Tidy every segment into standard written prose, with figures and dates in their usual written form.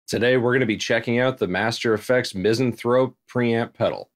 Today we're going to be checking out the Master Effects Misanthrope preamp pedal.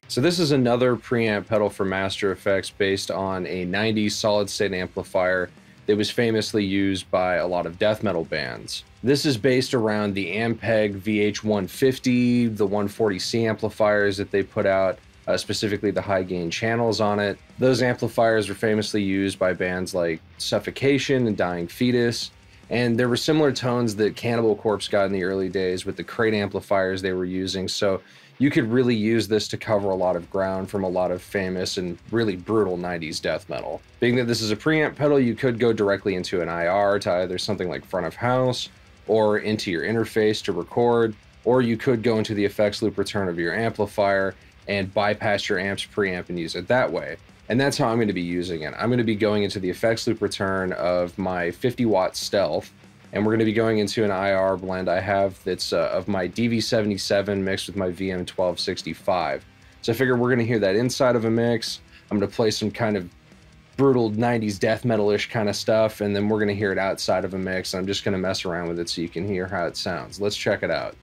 So this is another preamp pedal for Master Effects based on a 90s solid-state amplifier that was famously used by a lot of death metal bands. This is based around the Ampeg VH150, the 140C amplifiers that they put out, specifically the high-gain channels on it. Those amplifiers were famously used by bands like Suffocation and Dying Fetus, and there were similar tones that Cannibal Corpse got in the early days with the crate amplifiers they were using, so you could really use this to cover a lot of ground from a lot of famous and really brutal 90s death metal. Being that this is a preamp pedal, you could go directly into an IR to either something like front of house or into your interface to record, or you could go into the effects loop return of your amplifier and bypass your amp's preamp and use it that way. And that's how I'm going to be using it. I'm going to be going into the effects loop return of my 50-watt Stealth, and we're going to be going into an IR blend I have that's of my DV77 mixed with my VM1265. So I figure we're going to hear that inside of a mix. I'm going to play some kind of brutal 90s death metal-ish kind of stuff, and then we're going to hear it outside of a mix. I'm just going to mess around with it so you can hear how it sounds. Let's check it out.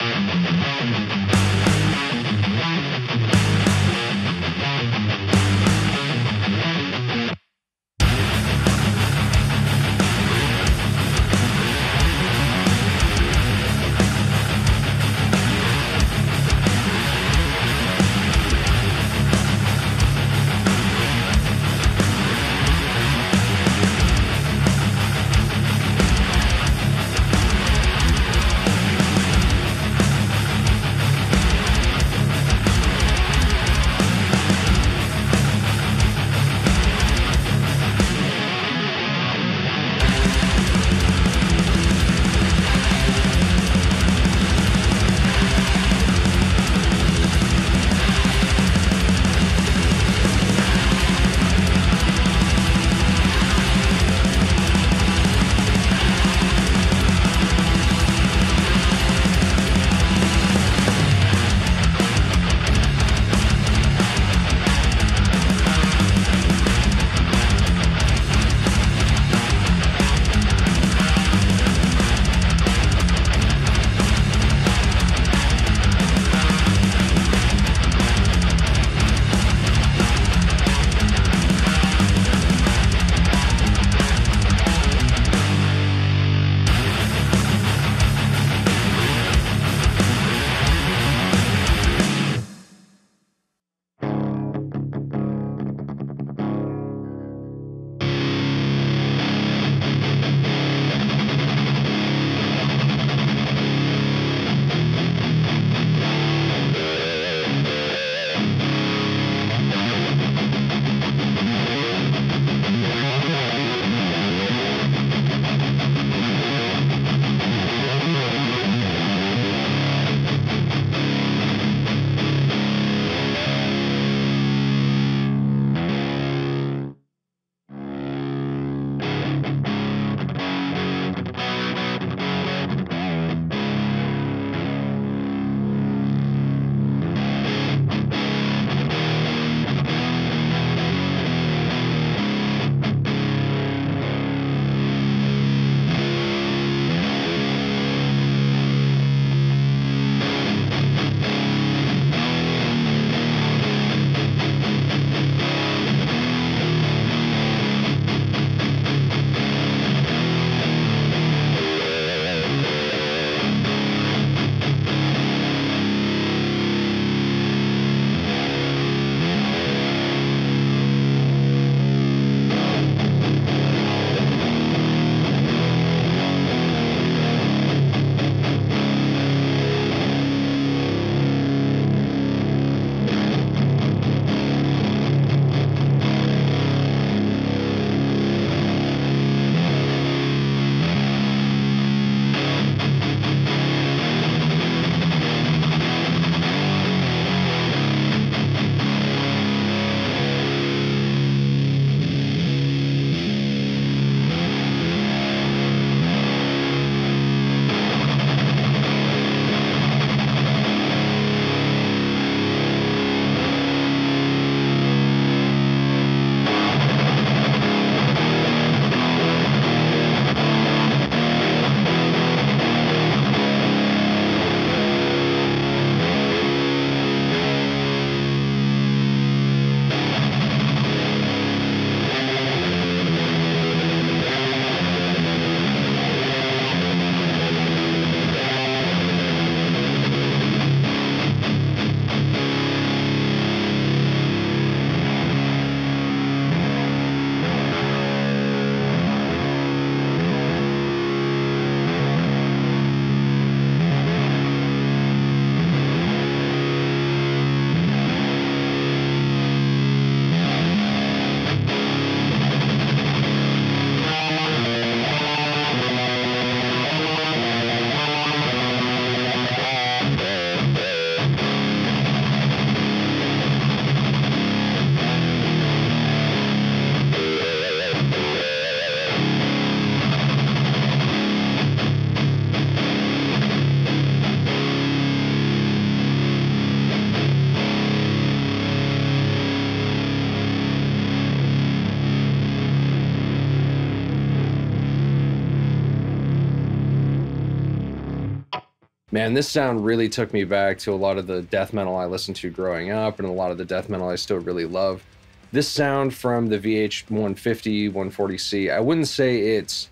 Man, this sound really took me back to a lot of the death metal I listened to growing up and a lot of the death metal I still really love. This sound from the VH150, 140C, I wouldn't say it's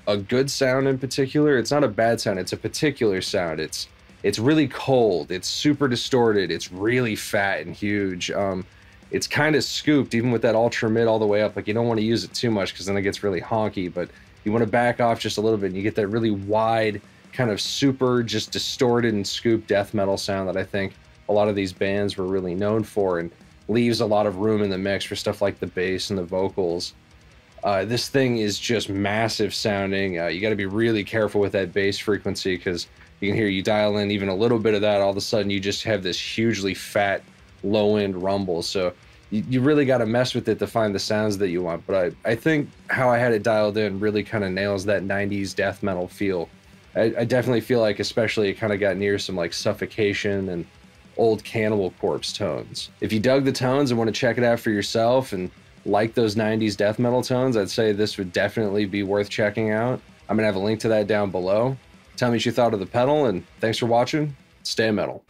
a good sound in particular. It's not a bad sound. It's a particular sound. It's really cold. It's super distorted. It's really fat and huge. It's kind of scooped, even with that ultra mid all the way up. Like, you don't want to use it too much because then it gets really honky, but you want to back off just a little bit and you get that really wide, kind of super just distorted and scooped death metal sound that I think a lot of these bands were really known for, and leaves a lot of room in the mix for stuff like the bass and the vocals. This thing is just massive sounding. You got to be really careful with that bass frequency because you can hear, you dial in even a little bit of that, all of a sudden you just have this hugely fat low end rumble. So you really got to mess with it to find the sounds that you want. But I think how I had it dialed in really kind of nails that 90s death metal feel. I definitely feel like, especially, it kind of got near some like Suffocation and old Cannibal Corpse tones. If you dug the tones and want to check it out for yourself and like those 90s death metal tones, I'd say this would definitely be worth checking out. I'm gonna have a link to that down below. Tell me what you thought of the pedal, and thanks for watching. Stay metal.